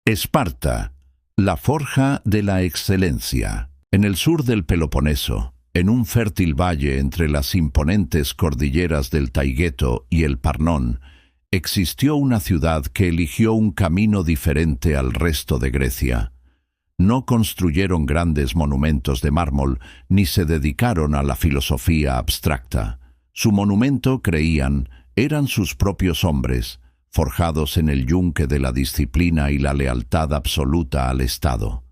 Esparta, la forja de la excelencia. En el sur del Peloponeso, en un fértil valle entre las imponentes cordilleras del Taygeto y el Parnón, existió una ciudad que eligió un camino diferente al resto de Grecia. No construyeron grandes monumentos de mármol ni se dedicaron a la filosofía abstracta. Su monumento, creían, eran sus propios hombres, forjados en el yunque de la disciplina y la lealtad absoluta al Estado.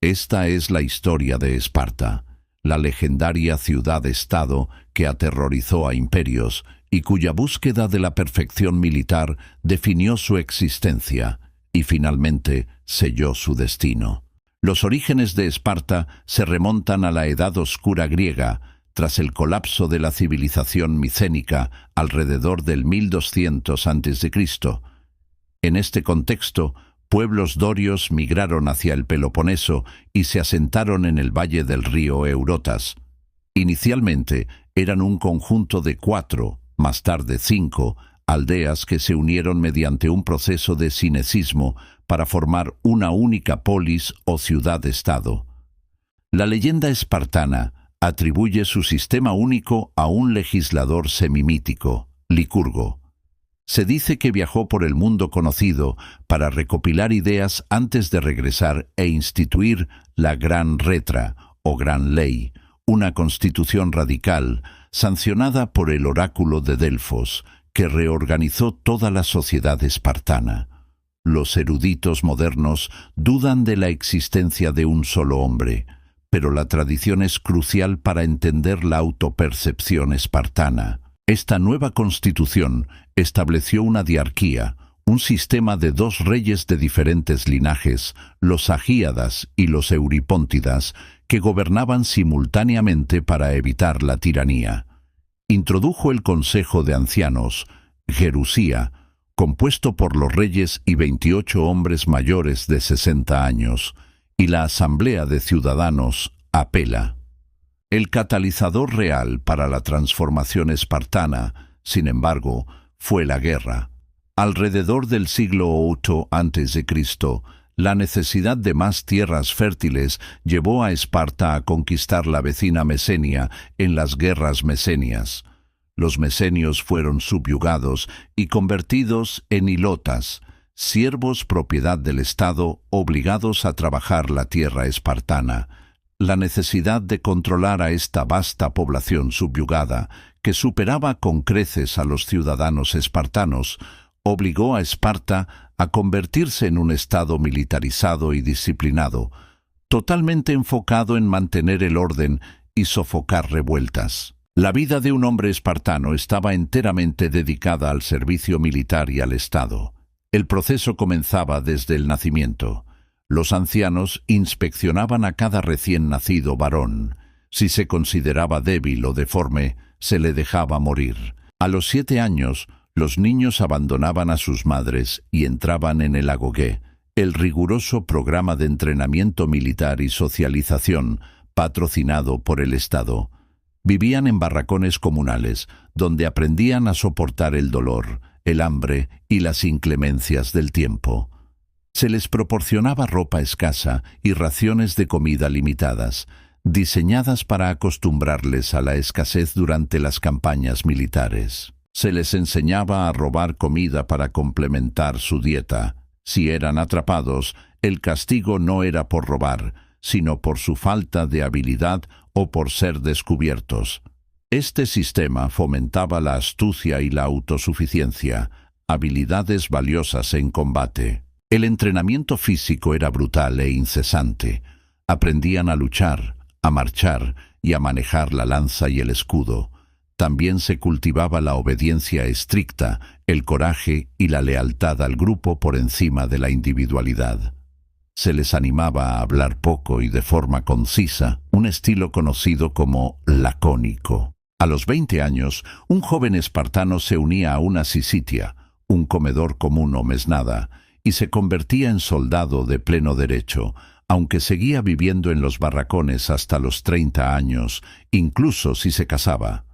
Esta es la historia de Esparta, la legendaria ciudad-estado que aterrorizó a imperios y cuya búsqueda de la perfección militar definió su existencia y finalmente selló su destino. Los orígenes de Esparta se remontan a la Edad Oscura griega, tras el colapso de la civilización micénica alrededor del 1200 a.C. En este contexto, pueblos dorios migraron hacia el Peloponeso y se asentaron en el valle del río Eurotas. Inicialmente eran un conjunto de 4, más tarde 5, aldeas que se unieron mediante un proceso de sinecismo para formar una única polis o ciudad-estado. La leyenda espartana atribuye su sistema único a un legislador semimítico, Licurgo. Se dice que viajó por el mundo conocido para recopilar ideas antes de regresar e instituir la Gran Retra, o Gran Ley, una constitución radical, sancionada por el oráculo de Delfos, que reorganizó toda la sociedad espartana. Los eruditos modernos dudan de la existencia de un solo hombre, pero la tradición es crucial para entender la autopercepción espartana. Esta nueva constitución estableció una diarquía, un sistema de 2 reyes de diferentes linajes, los Agíadas y los Euripóntidas, que gobernaban simultáneamente para evitar la tiranía. Introdujo el Consejo de Ancianos, Gerusía, compuesto por los reyes y 28 hombres mayores de 60 años, y la Asamblea de Ciudadanos, Apela. El catalizador real para la transformación espartana, sin embargo, fue la guerra. Alrededor del siglo VIII a.C., la necesidad de más tierras fértiles llevó a Esparta a conquistar la vecina Mesenia en las guerras mesenias. Los mesenios fueron subyugados y convertidos en hilotas, siervos propiedad del Estado obligados a trabajar la tierra espartana. La necesidad de controlar a esta vasta población subyugada, que superaba con creces a los ciudadanos espartanos, obligó a Esparta a convertirse en un Estado militarizado y disciplinado, totalmente enfocado en mantener el orden y sofocar revueltas. La vida de un hombre espartano estaba enteramente dedicada al servicio militar y al Estado. El proceso comenzaba desde el nacimiento. Los ancianos inspeccionaban a cada recién nacido varón. Si se consideraba débil o deforme, se le dejaba morir. A los 7 años, los niños abandonaban a sus madres y entraban en el agogué, el riguroso programa de entrenamiento militar y socialización patrocinado por el Estado. Vivían en barracones comunales, donde aprendían a soportar el dolor, el hambre y las inclemencias del tiempo. Se les proporcionaba ropa escasa y raciones de comida limitadas, diseñadas para acostumbrarles a la escasez durante las campañas militares. Se les enseñaba a robar comida para complementar su dieta. Si eran atrapados, el castigo no era por robar, sino por su falta de habilidad o por ser descubiertos. Este sistema fomentaba la astucia y la autosuficiencia, habilidades valiosas en combate. El entrenamiento físico era brutal e incesante. Aprendían a luchar, a marchar y a manejar la lanza y el escudo. También se cultivaba la obediencia estricta, el coraje y la lealtad al grupo por encima de la individualidad. Se les animaba a hablar poco y de forma concisa, un estilo conocido como lacónico. A los 20 años, un joven espartano se unía a una sisitia, un comedor común o mesnada, y se convertía en soldado de pleno derecho, aunque seguía viviendo en los barracones hasta los 30 años, incluso si se casaba.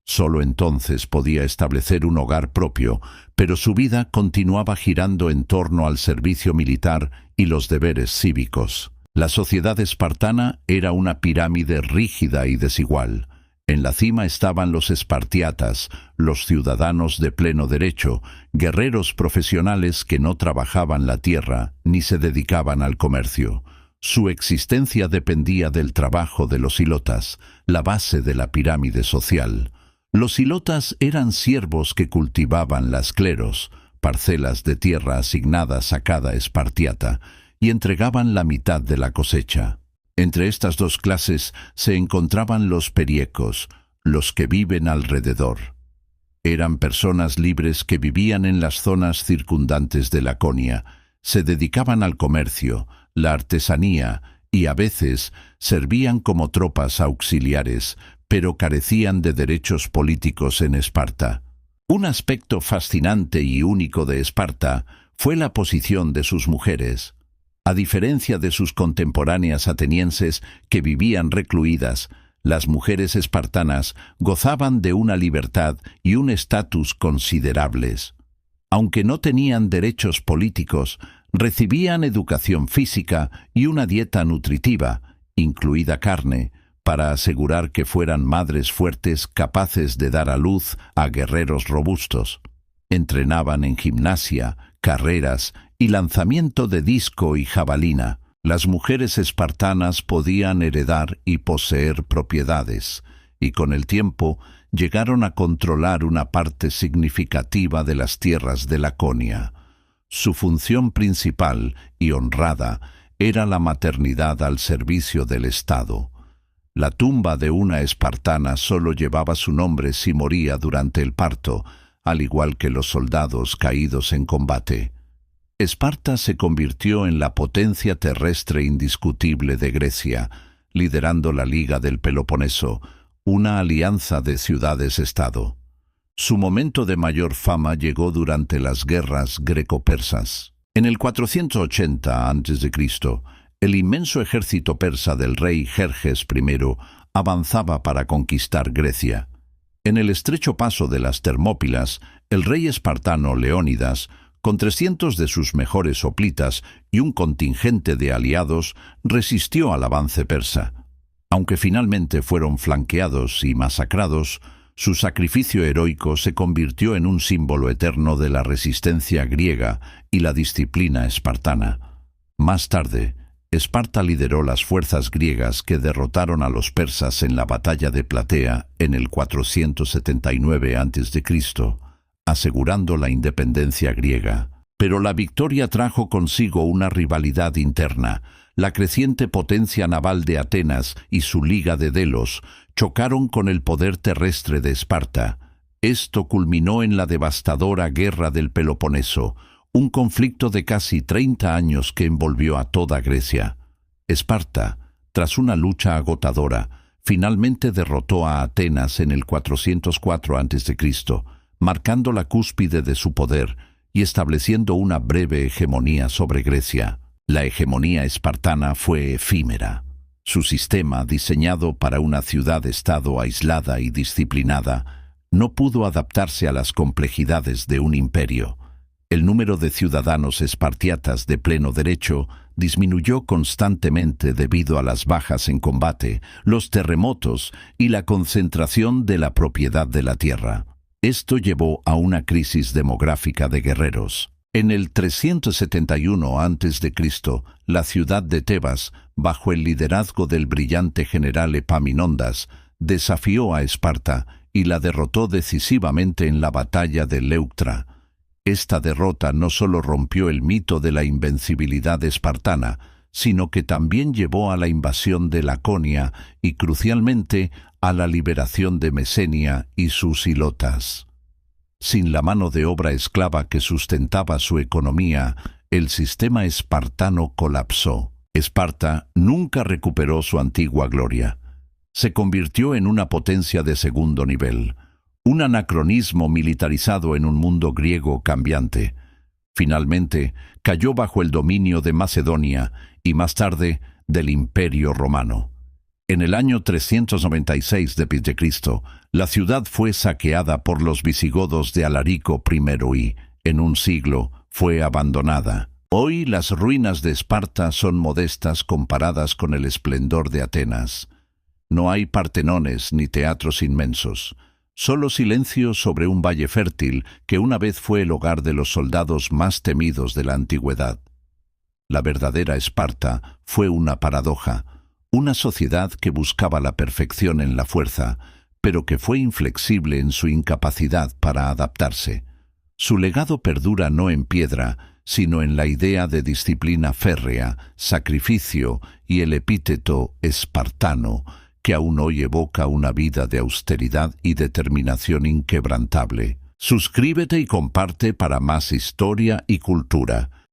Solo entonces podía establecer un hogar propio, pero su vida continuaba girando en torno al servicio militar y los deberes cívicos. La sociedad espartana era una pirámide rígida y desigual. En la cima estaban los espartiatas, los ciudadanos de pleno derecho, guerreros profesionales que no trabajaban la tierra ni se dedicaban al comercio. Su existencia dependía del trabajo de los hilotas, la base de la pirámide social. Los hilotas eran siervos que cultivaban las cleros, parcelas de tierra asignadas a cada espartiata, y entregaban la mitad de la cosecha. Entre estas dos clases se encontraban los periecos, los que viven alrededor. Eran personas libres que vivían en las zonas circundantes de Laconia, se dedicaban al comercio, la artesanía y a veces servían como tropas auxiliares, pero carecían de derechos políticos en Esparta. Un aspecto fascinante y único de Esparta fue la posición de sus mujeres. A diferencia de sus contemporáneas atenienses que vivían recluidas, las mujeres espartanas gozaban de una libertad y un estatus considerables. Aunque no tenían derechos políticos, recibían educación física y una dieta nutritiva, incluida carne, para asegurar que fueran madres fuertes capaces de dar a luz a guerreros robustos. Entrenaban en gimnasia, carreras y lanzamiento de disco y jabalina. Las mujeres espartanas podían heredar y poseer propiedades, y con el tiempo llegaron a controlar una parte significativa de las tierras de Laconia. Su función principal y honrada era la maternidad al servicio del Estado. La tumba de una espartana solo llevaba su nombre si moría durante el parto, al igual que los soldados caídos en combate. Esparta se convirtió en la potencia terrestre indiscutible de Grecia, liderando la Liga del Peloponeso, una alianza de ciudades-estado. Su momento de mayor fama llegó durante las guerras greco-persas. En el 480 a.C., el inmenso ejército persa del rey Jerjes I avanzaba para conquistar Grecia. En el estrecho paso de las Termópilas, el rey espartano Leónidas, con 300 de sus mejores hoplitas y un contingente de aliados, resistió al avance persa. Aunque finalmente fueron flanqueados y masacrados, su sacrificio heroico se convirtió en un símbolo eterno de la resistencia griega y la disciplina espartana. Más tarde, Esparta lideró las fuerzas griegas que derrotaron a los persas en la batalla de Platea en el 479 a.C., asegurando la independencia griega. Pero la victoria trajo consigo una rivalidad interna. La creciente potencia naval de Atenas y su Liga de Delos chocaron con el poder terrestre de Esparta. Esto culminó en la devastadora Guerra del Peloponeso, un conflicto de casi 30 años que envolvió a toda Grecia. Esparta, tras una lucha agotadora, finalmente derrotó a Atenas en el 404 a.C., marcando la cúspide de su poder y estableciendo una breve hegemonía sobre Grecia. La hegemonía espartana fue efímera. Su sistema, diseñado para una ciudad-estado aislada y disciplinada, no pudo adaptarse a las complejidades de un imperio. El número de ciudadanos espartiatas de pleno derecho disminuyó constantemente debido a las bajas en combate, los terremotos y la concentración de la propiedad de la tierra. Esto llevó a una crisis demográfica de guerreros. En el 371 a.C., la ciudad de Tebas, bajo el liderazgo del brillante general Epaminondas, desafió a Esparta y la derrotó decisivamente en la batalla de Leuctra. Esta derrota no solo rompió el mito de la invencibilidad espartana, sino que también llevó a la invasión de Laconia y, crucialmente, a la liberación de Mesenia y sus hilotas. Sin la mano de obra esclava que sustentaba su economía, el sistema espartano colapsó. Esparta nunca recuperó su antigua gloria. Se convirtió en una potencia de segundo nivel, un anacronismo militarizado en un mundo griego cambiante. Finalmente, cayó bajo el dominio de Macedonia y más tarde del Imperio Romano. En el año 396 d.C., la ciudad fue saqueada por los visigodos de Alarico I y, en un siglo, fue abandonada. Hoy las ruinas de Esparta son modestas comparadas con el esplendor de Atenas. No hay partenones ni teatros inmensos, solo silencio sobre un valle fértil que una vez fue el hogar de los soldados más temidos de la antigüedad. La verdadera Esparta fue una paradoja, una sociedad que buscaba la perfección en la fuerza, pero que fue inflexible en su incapacidad para adaptarse. Su legado perdura no en piedra, sino en la idea de disciplina férrea, sacrificio y el epíteto espartano, que aún hoy evoca una vida de austeridad y determinación inquebrantable. Suscríbete y comparte para más historia y cultura.